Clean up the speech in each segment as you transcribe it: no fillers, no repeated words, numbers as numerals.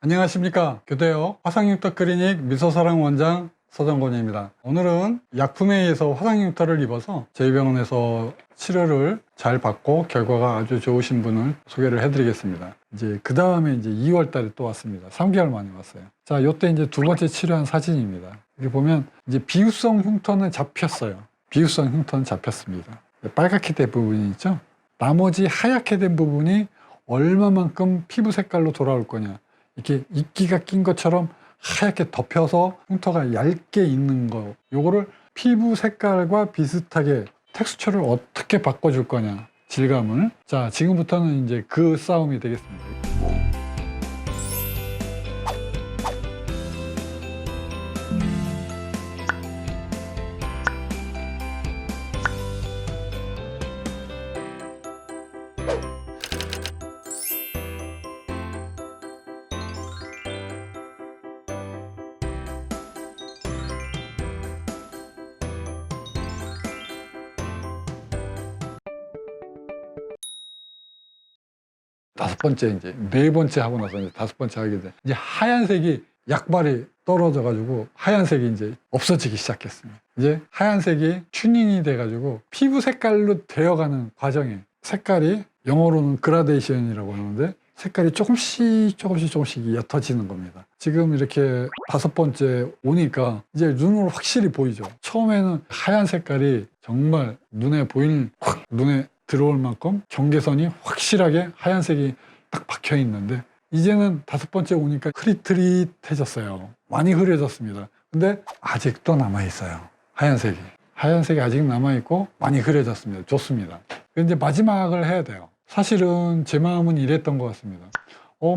안녕하십니까. 교대역 화상흉터 클리닉 미소사랑 원장 서정곤입니다. 오늘은 약품에 의해서 화상흉터를 입어서 저희 병원에서 치료를 잘 받고 결과가 아주 좋으신 분을 소개를 해드리겠습니다. 이제 그 다음에 이제 2월 달에 또 왔습니다. 3개월 만에 왔어요. 자, 요때 이제 두 번째 치료한 사진입니다. 여기 보면 이제 비유성 흉터는 잡혔어요. 비유성 흉터는 잡혔습니다. 빨갛게 된 부분이 있죠. 나머지 하얗게 된 부분이 얼마만큼 피부 색깔로 돌아올 거냐. 이렇게 이끼가 낀 것처럼 하얗게 덮여서 흉터가 얇게 있는 거, 요거를 피부 색깔과 비슷하게 텍스처를 어떻게 바꿔줄 거냐, 질감을. 자, 지금부터는 이제 그 싸움이 되겠습니다. 다섯 번째, 이제 네 번째 하고 나서 이제 다섯 번째 하게 돼. 이제 하얀색이 약발이 떨어져가지고 하얀색이 이제 없어지기 시작했습니다. 이제 하얀색이 튜닝이 돼가지고 피부 색깔로 되어가는 과정에 색깔이 영어로는 그라데이션이라고 하는데 색깔이 조금씩 옅어지는 겁니다. 지금 이렇게 다섯 번째 오니까 이제 눈으로 확실히 보이죠. 처음에는 하얀 색깔이 정말 눈에 확 눈에 들어올 만큼 경계선이 확실하게 하얀색이 딱 박혀 있는데 이제는 다섯 번째 오니까 흐릿흐릿해졌어요. 많이 흐려졌습니다. 근데 아직도 남아있어요. 하얀색이 아직 남아있고 많이 흐려졌습니다. 좋습니다. 이제 마지막을 해야 돼요. 사실은 제 마음은 이랬던 것 같습니다.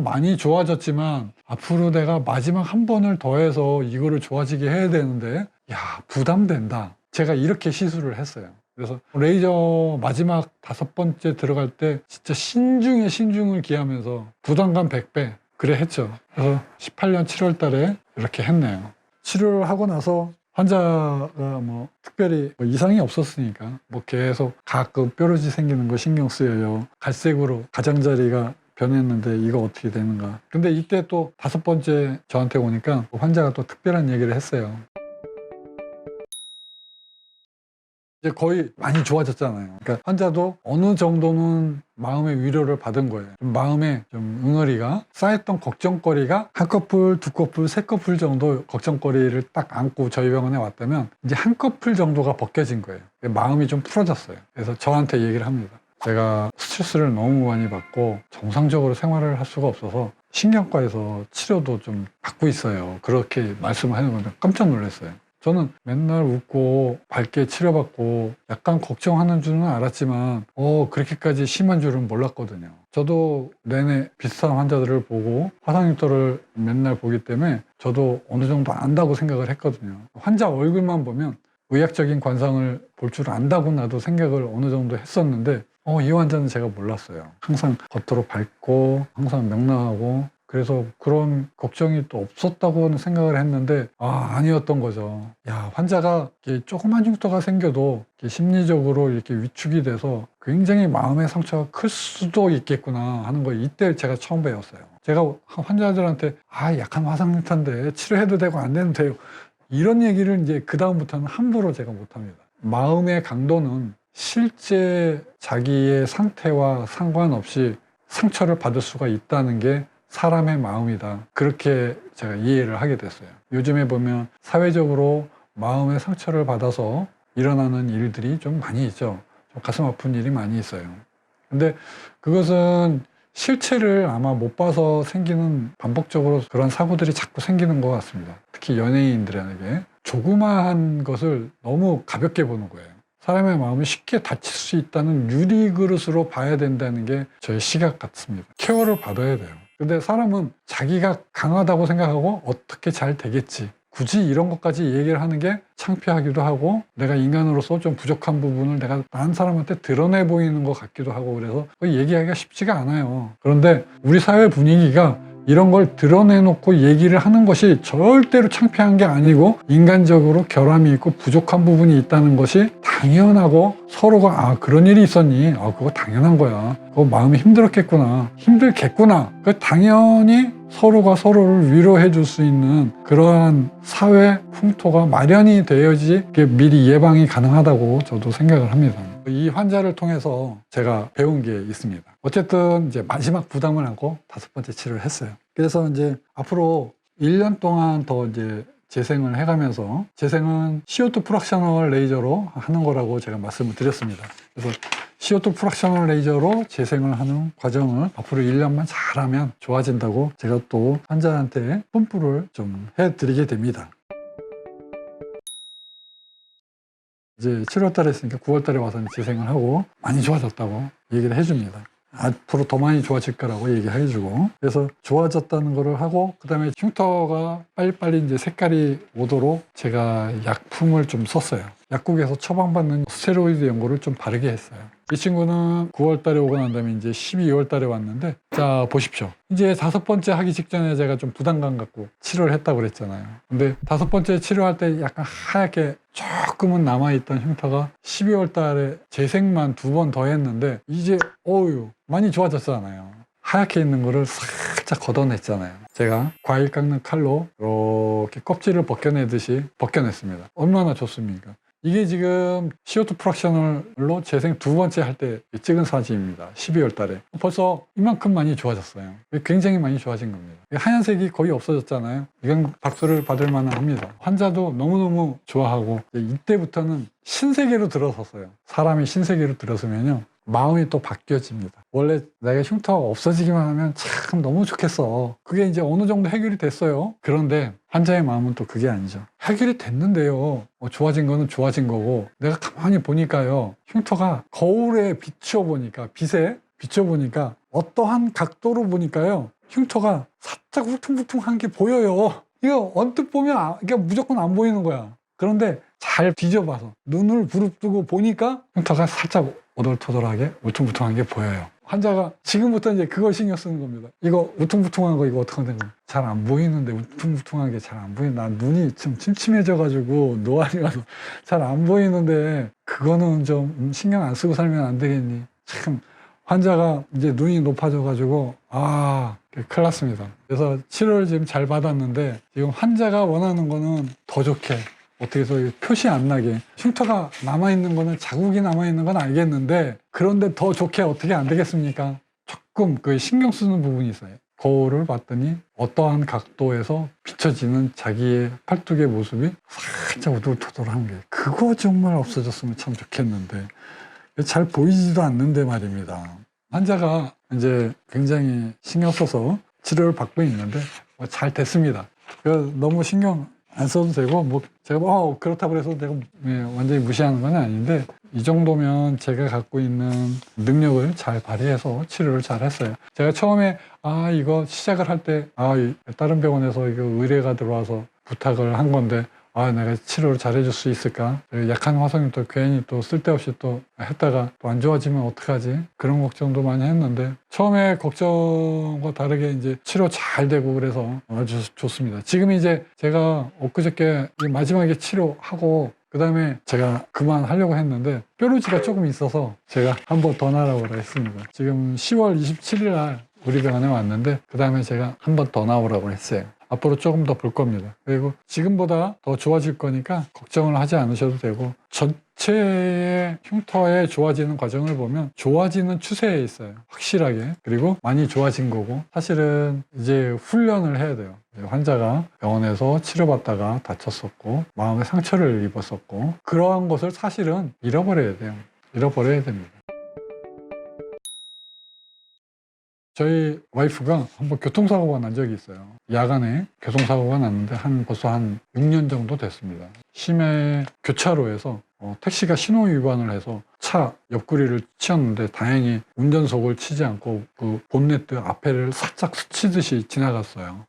많이 좋아졌지만 앞으로 내가 마지막 한 번을 더해서 이거를 좋아지게 해야 되는데 야, 부담된다. 제가 이렇게 시술을 했어요. 그래서 레이저 마지막 다섯 번째 들어갈 때 진짜 신중에 신중을 기하면서 부담감 100배 그래 했죠. 그래서 18년 7월 달에 이렇게 했네요. 치료를 하고 나서 환자가 뭐 특별히 이상이 없었으니까 뭐 계속 가끔 뾰루지 생기는 거 신경 쓰여요. 갈색으로 가장자리가 변했는데 이거 어떻게 되는가. 근데 이때 또 다섯 번째 저한테 오니까 환자가 또 특별한 얘기를 했어요. 이제 거의 많이 좋아졌잖아요. 그러니까 환자도 어느 정도는 마음의 위로를 받은 거예요. 마음에 좀 응어리가 쌓였던 걱정거리가 한 커플, 두 커플, 세 커플 정도 걱정거리를 딱 안고 저희 병원에 왔다면 이제 한 커플 정도가 벗겨진 거예요. 마음이 좀 풀어졌어요. 그래서 저한테 얘기를 합니다. 제가 스트레스를 너무 많이 받고 정상적으로 생활을 할 수가 없어서 신경과에서 치료도 좀 받고 있어요. 그렇게 말씀을 하는 건데 깜짝 놀랐어요. 저는 맨날 웃고 밝게 치료받고 약간 걱정하는 줄은 알았지만 그렇게까지 심한 줄은 몰랐거든요. 저도 내내 비슷한 환자들을 보고 화상흉터를 맨날 보기 때문에 저도 어느 정도 안다고 생각을 했거든요. 환자 얼굴만 보면 의학적인 관상을 볼 줄 안다고 나도 생각을 어느 정도 했었는데 이 환자는 제가 몰랐어요. 항상 겉으로 밝고 항상 명랑하고 그래서 그런 걱정이 또 없었다고는 생각을 했는데 아니었던 거죠. 야, 환자가 이렇게 조그만 흉터가 생겨도 이렇게 심리적으로 이렇게 위축이 돼서 굉장히 마음의 상처가 클 수도 있겠구나 하는 거 이때 제가 처음 배웠어요. 제가 환자들한테 약한 화상흉터인데 치료해도 되고 안 돼도 돼요. 이런 얘기를 이제 그 다음부터는 함부로 제가 못합니다. 마음의 강도는 실제 자기의 상태와 상관없이 상처를 받을 수가 있다는 게 사람의 마음이다. 그렇게 제가 이해를 하게 됐어요. 요즘에 보면 사회적으로 마음의 상처를 받아서 일어나는 일들이 좀 많이 있죠. 좀 가슴 아픈 일이 많이 있어요. 근데 그것은 실체를 아마 못 봐서 생기는 반복적으로 그런 사고들이 자꾸 생기는 것 같습니다. 특히 연예인들에게 조그마한 것을 너무 가볍게 보는 거예요. 사람의 마음이 쉽게 다칠 수 있다는 유리그릇으로 봐야 된다는 게 저의 시각 같습니다. 케어를 받아야 돼요. 근데 사람은 자기가 강하다고 생각하고 어떻게 잘 되겠지. 굳이 이런 것까지 얘기를 하는 게 창피하기도 하고 내가 인간으로서 좀 부족한 부분을 내가 다른 사람한테 드러내 보이는 것 같기도 하고 그래서 얘기하기가 쉽지가 않아요. 그런데 우리 사회 분위기가 이런 걸 드러내놓고 얘기를 하는 것이 절대로 창피한 게 아니고 인간적으로 결함이 있고 부족한 부분이 있다는 것이 당연하고 서로가 그런 일이 있었니? 그거 당연한 거야. 그거 마음이 힘들었겠구나. 힘들겠구나. 그 당연히 서로가 서로를 위로해 줄 수 있는 그러한 사회 풍토가 마련이 되어야지 미리 예방이 가능하다고 저도 생각을 합니다. 이 환자를 통해서 제가 배운 게 있습니다. 어쨌든 이제 마지막 부담을 안고 5번째 치료를 했어요. 그래서 이제 앞으로 1년 동안 더 이제 재생을 해가면서, 재생은 CO2 프락셔널 레이저로 하는 거라고 제가 말씀을 드렸습니다. 그래서 CO2 프락셔널 레이저로 재생을 하는 과정을 앞으로 1년만 잘하면 좋아진다고 제가 또 환자한테 뿜뿌를 좀 해드리게 됩니다. 이제 7월 달에 했으니까 9월 달에 와서 재생을 하고 많이 좋아졌다고 얘기를 해줍니다. 앞으로 더 많이 좋아질 거라고 얘기해주고, 그래서 좋아졌다는 거를 하고, 그 다음에 흉터가 빨리빨리 이제 색깔이 오도록 제가 약품을 좀 썼어요. 약국에서 처방받는 스테로이드 연고를 좀 바르게 했어요. 이 친구는 9월 달에 오고 난 다음에 이제 12월 달에 왔는데, 자 보십시오. 이제 5번째 하기 직전에 제가 좀 부담감 갖고 치료를 했다고 그랬잖아요. 근데 5번째 치료할 때 약간 하얗게 조금은 남아있던 흉터가 12월 달에 재생만 2번 더 했는데 이제 어유 많이 좋아졌잖아요. 하얗게 있는 거를 살짝 걷어냈잖아요. 제가 과일 깎는 칼로 이렇게 껍질을 벗겨내듯이 벗겨냈습니다. 얼마나 좋습니까? 이게 지금 CO2 프락셔널로 재생 2번째 할 때 찍은 사진입니다. 12월 달에. 벌써 이만큼 많이 좋아졌어요. 굉장히 많이 좋아진 겁니다. 하얀색이 거의 없어졌잖아요. 이건 박수를 받을 만은 합니다. 환자도 너무너무 좋아하고, 이때부터는 신세계로 들어섰어요. 사람이 신세계로 들어서면요, 마음이 또 바뀌어집니다. 원래 내가 흉터가 없어지기만 하면 참 너무 좋겠어. 그게 이제 어느 정도 해결이 됐어요. 그런데 환자의 마음은 또 그게 아니죠. 해결이 됐는데요, 좋아진 거는 좋아진 거고, 내가 가만히 보니까요, 흉터가 거울에 비춰보니까, 빛에 비춰보니까 어떠한 각도로 보니까요, 흉터가 살짝 울퉁불퉁한 게 보여요. 이거 언뜻 보면 이게 무조건 안 보이는 거야. 그런데 잘 뒤져봐서 눈을 부릅뜨고 보니까 흉터가 살짝 오돌토돌하게 울퉁불퉁한 게 보여요. 환자가 지금부터 이제 그걸 신경 쓰는 겁니다. 이거 울퉁불퉁한 거 이거 어떻게 된 거야? 잘 안 보이는데 울퉁불퉁한 게 잘 안 보이는데, 난 눈이 좀 침침해져가지고 노안이 가서 잘 안 보이는데 그거는 좀 신경 안 쓰고 살면 안 되겠니? 참 환자가 이제 눈이 높아져가지고 큰일 났습니다. 그래서 치료를 지금 잘 받았는데, 지금 환자가 원하는 거는 더 좋게, 어떻게 해서 표시 안 나게, 흉터가 남아있는 거는 자국이 남아있는 건 알겠는데, 그런데 더 좋게 어떻게 안 되겠습니까? 조금 그 신경 쓰는 부분이 있어요. 거울을 봤더니 어떠한 각도에서 비춰지는 자기의 팔뚝의 모습이 살짝 우둘투둘한 게, 그거 정말 없어졌으면 참 좋겠는데 잘 보이지도 않는데 말입니다. 환자가 이제 굉장히 신경 써서 치료를 받고 있는데 잘 됐습니다. 너무 신경 안 써도 되고, 제가 그렇다고 해서 내가 완전히 무시하는 건 아닌데, 이 정도면 제가 갖고 있는 능력을 잘 발휘해서 치료를 잘 했어요. 제가 처음에 이거 시작을 할 때 다른 병원에서 이거 의뢰가 들어와서 부탁을 한 건데, 내가 치료를 잘해줄 수 있을까? 약한 화성인 또 괜히 또 쓸데없이 또 했다가 또 안 좋아지면 어떡하지? 그런 걱정도 많이 했는데, 처음에 걱정과 다르게 이제 치료 잘 되고 그래서 아주 좋습니다. 지금 이제 제가 엊그저께 마지막에 치료하고, 그 다음에 제가 그만하려고 했는데 뾰루지가 조금 있어서 제가 한 번 더 나오라고 했습니다. 지금 10월 27일 날 우리 병원에 왔는데, 그 다음에 제가 한 번 더 나오라고 했어요. 앞으로 조금 더 볼 겁니다. 그리고 지금보다 더 좋아질 거니까 걱정을 하지 않으셔도 되고, 전체의 흉터의 좋아지는 과정을 보면 좋아지는 추세에 있어요. 확실하게. 그리고 많이 좋아진 거고, 사실은 이제 훈련을 해야 돼요. 환자가 병원에서 치료받다가 다쳤었고 마음의 상처를 입었었고, 그러한 것을 사실은 잃어버려야 돼요. 잃어버려야 됩니다. 저희 와이프가 한번 교통사고가 난 적이 있어요. 야간에 교통사고가 났는데 벌써 한 6년 정도 됐습니다. 심해 교차로에서 택시가 신호 위반을 해서 차 옆구리를 치었는데, 다행히 운전석을 치지 않고 그 본네트 앞에를 살짝 스치듯이 지나갔어요.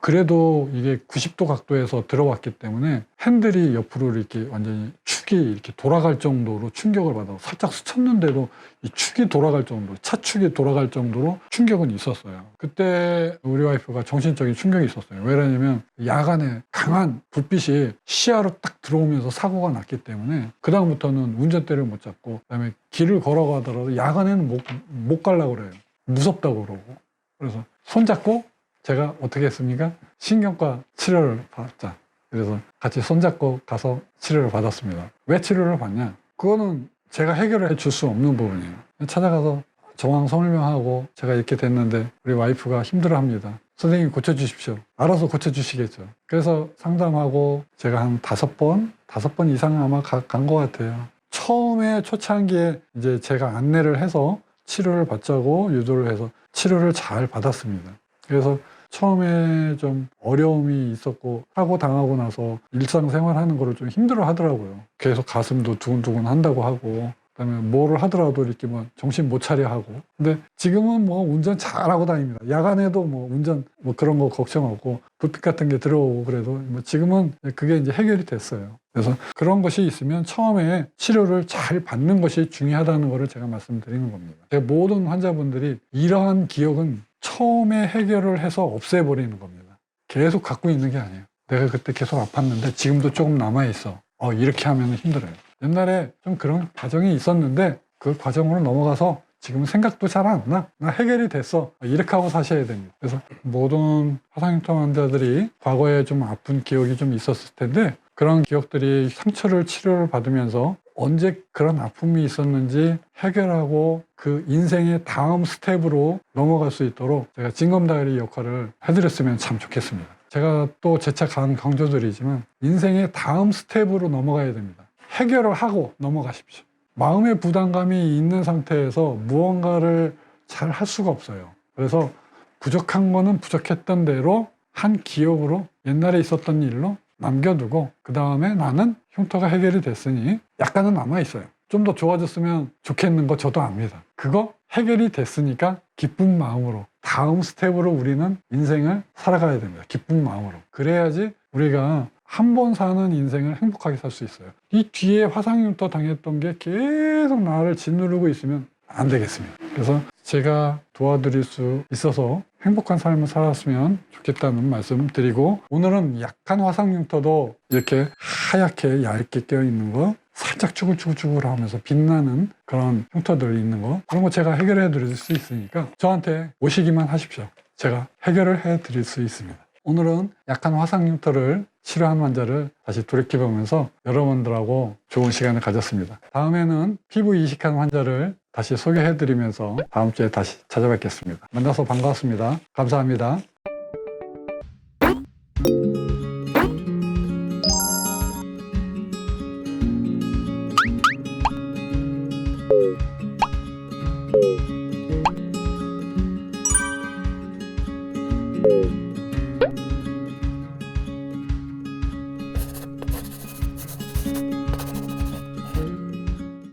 그래도 이게 90도 각도에서 들어왔기 때문에 핸들이 옆으로 이렇게 완전히 축이 이렇게 돌아갈 정도로 충격을 받아서, 살짝 스쳤는데도 이 축이 돌아갈 정도로, 차축이 돌아갈 정도로 충격은 있었어요. 그때 우리 와이프가 정신적인 충격이 있었어요. 왜냐면 야간에 강한 불빛이 시야로 딱 들어오면서 사고가 났기 때문에, 그다음부터는 운전대를 못 잡고, 그다음에 길을 걸어가더라도 야간에는 못 가려고 그래요. 무섭다고 그러고. 그래서 손잡고 제가 어떻게 했습니까? 신경과 치료를 받자. 그래서 같이 손잡고 가서 치료를 받았습니다. 왜 치료를 받냐? 그거는 제가 해결해 줄 수 없는 부분이에요. 찾아가서 정황 설명하고 제가 이렇게 됐는데 우리 와이프가 힘들어합니다. 선생님 고쳐주십시오. 알아서 고쳐주시겠죠. 그래서 상담하고 제가 한 5번 이상 아마 간 것 같아요. 처음에 초창기에 이제 제가 안내를 해서 치료를 받자고 유도를 해서 치료를 잘 받았습니다. 그래서 처음에 좀 어려움이 있었고 하고 당하고 나서 일상생활하는 거를 좀 힘들어 하더라고요. 계속 가슴도 두근두근 한다고 하고 그다음에 뭐를 하더라도 이렇게 뭐 정신 못 차려 하고. 근데 지금은 뭐 운전 잘하고 다닙니다. 야간에도 뭐 운전 뭐 그런 거 걱정 없고 불빛 같은 게 들어오고 그래도 뭐 지금은 그게 이제 해결이 됐어요. 그래서 그런 것이 있으면 처음에 치료를 잘 받는 것이 중요하다는 것을 제가 말씀드리는 겁니다. 제가 모든 환자분들이 이러한 기억은 처음에 해결을 해서 없애버리는 겁니다. 계속 갖고 있는 게 아니에요. 내가 그때 계속 아팠는데 지금도 조금 남아있어. 이렇게 하면 힘들어요. 옛날에 좀 그런 과정이 있었는데 그 과정으로 넘어가서 지금은 생각도 잘 안 나. 나 해결이 됐어. 이렇게 하고 사셔야 됩니다. 그래서 모든 화상융통 환자들이 과거에 좀 아픈 기억이 좀 있었을 텐데 그런 기억들이 상처를 치료를 받으면서 언제 그런 아픔이 있었는지 해결하고 그 인생의 다음 스텝으로 넘어갈 수 있도록 제가 징검다리 역할을 해드렸으면 참 좋겠습니다. 제가 또 재차 강조드리지만 인생의 다음 스텝으로 넘어가야 됩니다. 해결을 하고 넘어가십시오. 마음의 부담감이 있는 상태에서 무언가를 잘 할 수가 없어요. 그래서 부족한 거는 부족했던 대로 한 기억으로 옛날에 있었던 일로 남겨두고 그 다음에 나는 흉터가 해결이 됐으니 약간은 남아있어요. 좀 더 좋아졌으면 좋겠는 거 저도 압니다. 그거 해결이 됐으니까 기쁜 마음으로 다음 스텝으로 우리는 인생을 살아가야 됩니다. 기쁜 마음으로. 그래야지 우리가 한 번 사는 인생을 행복하게 살 수 있어요. 이 뒤에 화상흉터 당했던 게 계속 나를 짓누르고 있으면 안 되겠습니다. 그래서 제가 도와드릴 수 있어서 행복한 삶을 살았으면 좋겠다는 말씀 드리고, 오늘은 약한 화상흉터도 이렇게 하얗게 얇게 껴있는 거, 살짝 쭈글쭈글 하면서 빛나는 그런 흉터들이 있는 거, 그런 거 제가 해결해 드릴 수 있으니까 저한테 오시기만 하십시오. 제가 해결을 해 드릴 수 있습니다. 오늘은 약한 화상흉터를 치료한 환자를 다시 돌이켜보면서 여러분들하고 좋은 시간을 가졌습니다. 다음에는 피부 이식한 환자를 다시 소개해드리면서 다음 주에 다시 찾아뵙겠습니다. 만나서 반갑습니다. 감사합니다.